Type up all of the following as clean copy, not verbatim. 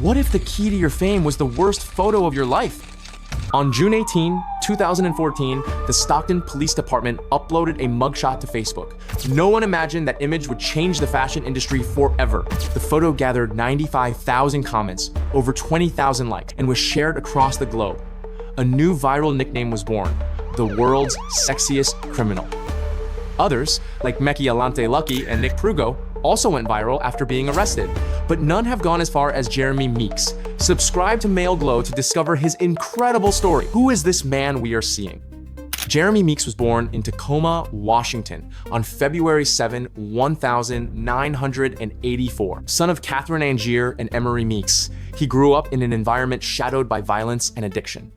What if the key to your fame was the worst photo of your life? On June 18, 2014, the Stockton Police Department uploaded a mugshot to Facebook. No one imagined that image would change the fashion industry forever. The photo gathered 95,000 comments, over 20,000 likes, and was shared across the globe. A new viral nickname was born, the world's sexiest criminal. Others, like Mecky Alante Lucky and Nick Prugo, also went viral after being arrested, but none have gone as far as Jeremy Meeks. Subscribe to Male Glow to discover his incredible story. Who is this man we are seeing? Jeremy Meeks was born in Tacoma, Washington on February 7, 1984. Son of Catherine Angier and Emery Meeks, he grew up in an environment shadowed by violence and addiction.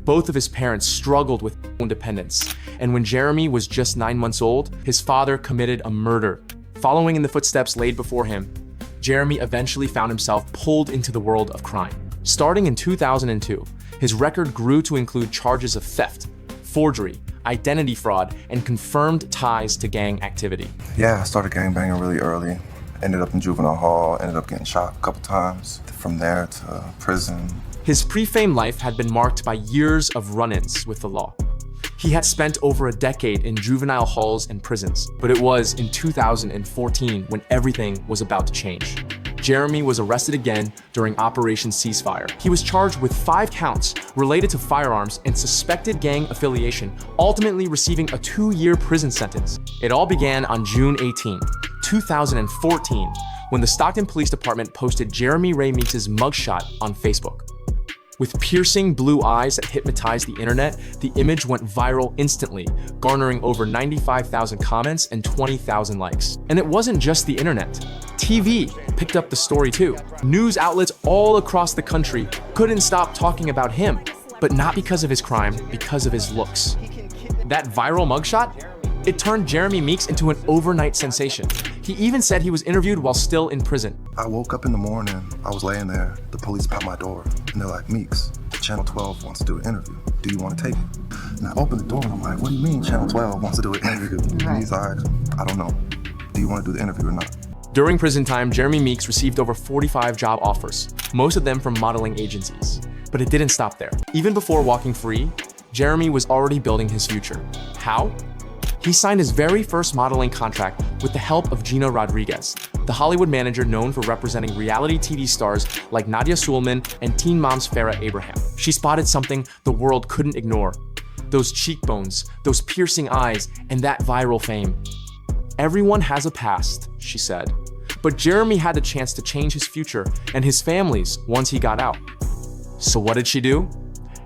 Both of his parents struggled with independence, and when Jeremy was just 9 months old, his father committed a murder. Following in the footsteps laid before him, Jeremy eventually found himself pulled into the world of crime. Starting in 2002, his record grew to include charges of theft, forgery, identity fraud, and confirmed ties to gang activity. Yeah, I started gangbanging really early. Ended up in juvenile hall, ended up getting shot a couple times. From there to prison. His pre-fame life had been marked by years of run-ins with the law. He had spent over a decade in juvenile halls and prisons, but it was in 2014 when everything was about to change. Jeremy was arrested again during Operation Ceasefire. He was charged with 5 counts related to firearms and suspected gang affiliation, ultimately receiving a 2-year prison sentence. It all began on June 18, 2014, when the Stockton Police Department posted Jeremy Ray Meeks' mugshot on Facebook. With piercing blue eyes that hypnotized the internet, the image went viral instantly, garnering over 95,000 comments and 20,000 likes. And it wasn't just the internet. TV picked up the story too. News outlets all across the country couldn't stop talking about him, but not because of his crime, because of his looks. That viral mugshot? It turned Jeremy Meeks into an overnight sensation. He even said he was interviewed while still in prison. I woke up in the morning, I was laying there, the police at my door, and they're like, Meeks, Channel 12 wants to do an interview. Do you want to take it? And I opened the door and I'm like, what do you mean Channel 12 wants to do an interview? And he's like, I don't know. Do you want to do the interview or not? During prison time, Jeremy Meeks received over 45 job offers, most of them from modeling agencies. But it didn't stop there. Even before walking free, Jeremy was already building his future. How? He signed his very first modeling contract with the help of Gina Rodriguez, the Hollywood manager known for representing reality TV stars like Nadia Suleman and Teen Mom's Farrah Abraham. She spotted something the world couldn't ignore. Those cheekbones, those piercing eyes, and that viral fame. Everyone has a past, she said. But Jeremy had the chance to change his future and his family's once he got out. So what did she do?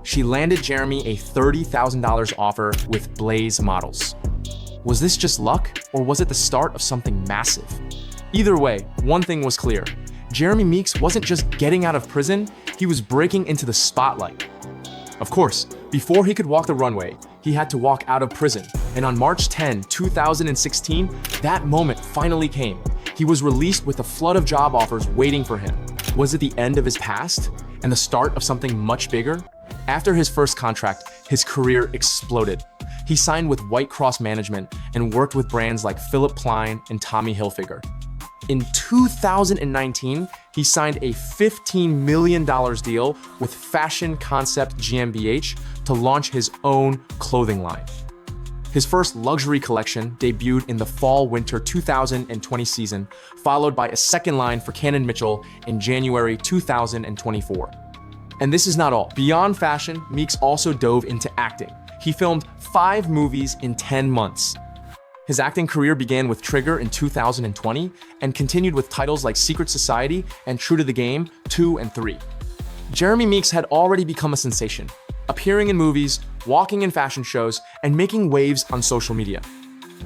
She landed Jeremy a $30,000 offer with Blaze Models. Was this just luck, or was it the start of something massive? Either way, one thing was clear. Jeremy Meeks wasn't just getting out of prison, he was breaking into the spotlight. Of course, before he could walk the runway, he had to walk out of prison. And on March 10, 2016, that moment finally came. He was released with a flood of job offers waiting for him. Was it the end of his past and the start of something much bigger? After his first contract, his career exploded. He signed with White Cross Management and worked with brands like Philip Plein and Tommy Hilfiger. In 2019, he signed a $15 million deal with fashion concept GmbH to launch his own clothing line. His first luxury collection debuted in the fall-winter 2020 season, followed by a second line for Cannon Mitchell in January 2024. And this is not all. Beyond fashion, Meeks also dove into acting. He filmed 5 movies in 10 months. His acting career began with Trigger in 2020 and continued with titles like Secret Society and True to the Game 2 and 3. Jeremy Meeks had already become a sensation, appearing in movies, walking in fashion shows, and making waves on social media.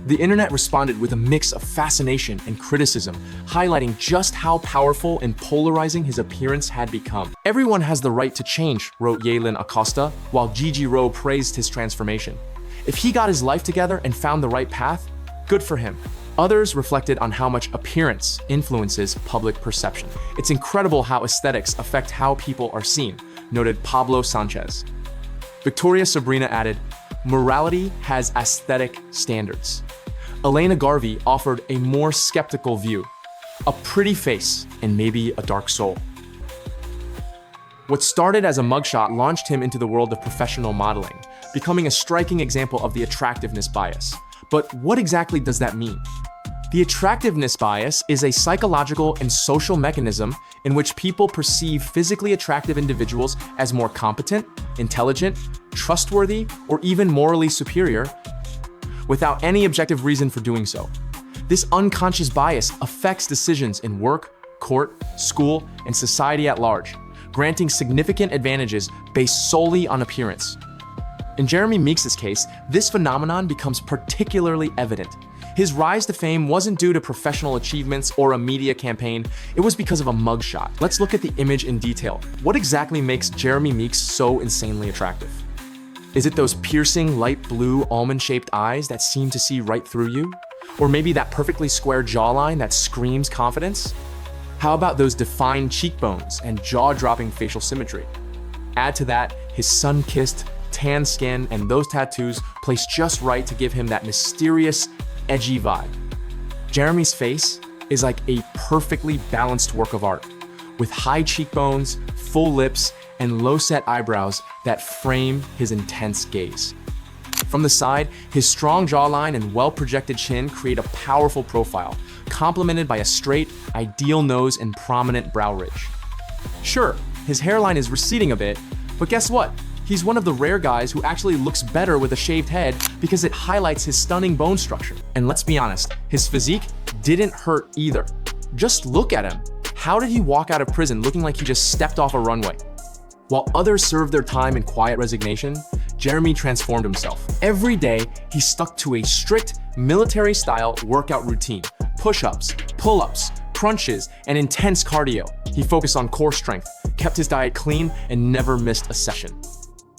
The internet responded with a mix of fascination and criticism, highlighting just how powerful and polarizing his appearance had become. Everyone has the right to change, wrote Yaelin Acosta, while Gigi Rowe praised his transformation. If he got his life together and found the right path, good for him. Others reflected on how much appearance influences public perception. It's incredible how aesthetics affect how people are seen, noted Pablo Sanchez. Victoria Sabrina added, morality has aesthetic standards. Elena Garvey offered a more skeptical view, a pretty face and maybe a dark soul. What started as a mugshot launched him into the world of professional modeling, becoming a striking example of the attractiveness bias. But what exactly does that mean? The attractiveness bias is a psychological and social mechanism in which people perceive physically attractive individuals as more competent, intelligent, trustworthy, or even morally superior, without any objective reason for doing so. This unconscious bias affects decisions in work, court, school, and society at large, granting significant advantages based solely on appearance. In Jeremy Meeks' case, this phenomenon becomes particularly evident. His rise to fame wasn't due to professional achievements or a media campaign, it was because of a mugshot. Let's look at the image in detail. What exactly makes Jeremy Meeks so insanely attractive? Is it those piercing, light blue, almond-shaped eyes that seem to see right through you? Or maybe that perfectly square jawline that screams confidence? How about those defined cheekbones and jaw-dropping facial symmetry? Add to that his sun-kissed, tan skin and those tattoos placed just right to give him that mysterious, edgy vibe. Jeremy's face is like a perfectly balanced work of art, with high cheekbones, full lips, and low-set eyebrows that frame his intense gaze. From the side, his strong jawline and well-projected chin create a powerful profile, complemented by a straight, ideal nose and prominent brow ridge. Sure, his hairline is receding a bit, but guess what? He's one of the rare guys who actually looks better with a shaved head because it highlights his stunning bone structure. And let's be honest, his physique didn't hurt either. Just look at him. How did he walk out of prison looking like he just stepped off a runway? While others served their time in quiet resignation, Jeremy transformed himself. Every day, he stuck to a strict military-style workout routine: push-ups, pull-ups, crunches, and intense cardio. He focused on core strength, kept his diet clean, and never missed a session.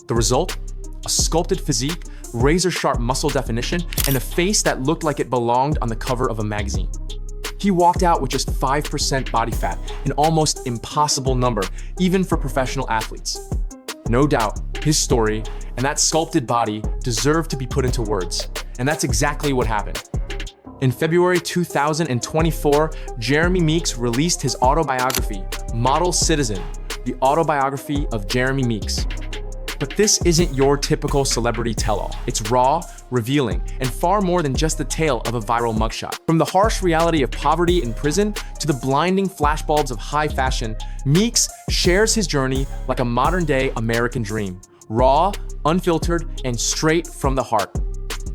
The result? A sculpted physique, razor-sharp muscle definition, and a face that looked like it belonged on the cover of a magazine. He walked out with just 5% body fat, an almost impossible number, even for professional athletes. No doubt, his story and that sculpted body deserve to be put into words, and that's exactly what happened. In February 2024, Jeremy Meeks released his autobiography, Model Citizen, the autobiography of Jeremy Meeks. But this isn't your typical celebrity tell-all. It's raw, revealing, and far more than just the tale of a viral mugshot. From the harsh reality of poverty in prison to the blinding flashbulbs of high fashion, Meeks shares his journey like a modern-day American dream. Raw, unfiltered, and straight from the heart.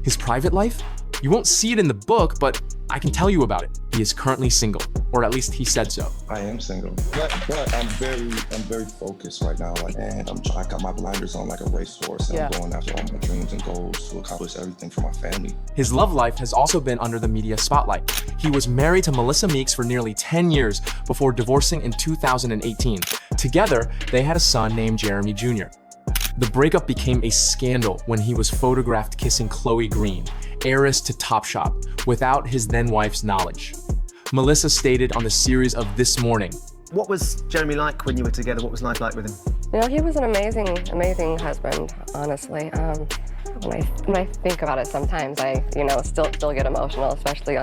His private life? You won't see it in the book, but I can tell you about it. He is currently single, or at least he said so. I am single, but I'm very focused right now. And I got my blinders on like a racehorse, and I'm going after all my dreams and goals to accomplish everything for my family. His love life has also been under the media spotlight. He was married to Melissa Meeks for nearly 10 years before divorcing in 2018. Together, they had a son named Jeremy Jr. The breakup became a scandal when he was photographed kissing Chloe Green, heiress to Topshop, without his then-wife's knowledge. Melissa stated on the series of This Morning, "What was Jeremy like when you were together? What was life like with him?" You know, he was an amazing husband, honestly. When I think about it sometimes, I, still get emotional, especially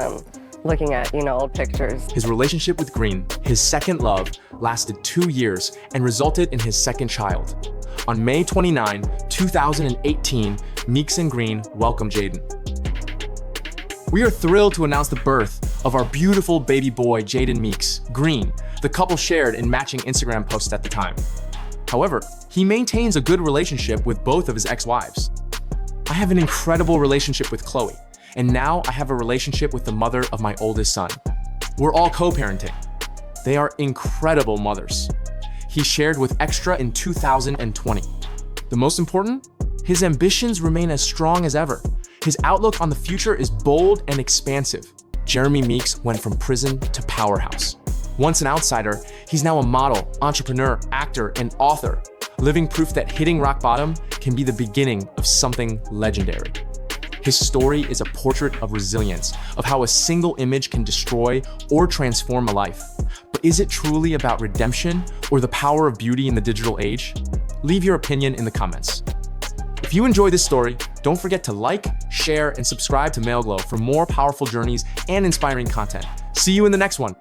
looking at, old pictures. His relationship with Green, his second love, lasted 2 years and resulted in his second child. On May 29, 2018, Meeks and Green welcomed Jaden. We are thrilled to announce the birth of our beautiful baby boy, Jaden Meeks. Green, the couple shared in matching Instagram posts at the time. However, he maintains a good relationship with both of his ex-wives. I have an incredible relationship with Chloe, and now I have a relationship with the mother of my oldest son. We're all co-parenting. They are incredible mothers. He shared with Extra in 2020. The most important? His ambitions remain as strong as ever. His outlook on the future is bold and expansive. Jeremy Meeks went from prison to powerhouse. Once an outsider, he's now a model, entrepreneur, actor, and author, living proof that hitting rock bottom can be the beginning of something legendary. His story is a portrait of resilience, of how a single image can destroy or transform a life. But is it truly about redemption or the power of beauty in the digital age? Leave your opinion in the comments. If you enjoy this story, don't forget to like, share, and subscribe to Male Glow for more powerful journeys and inspiring content. See you in the next one.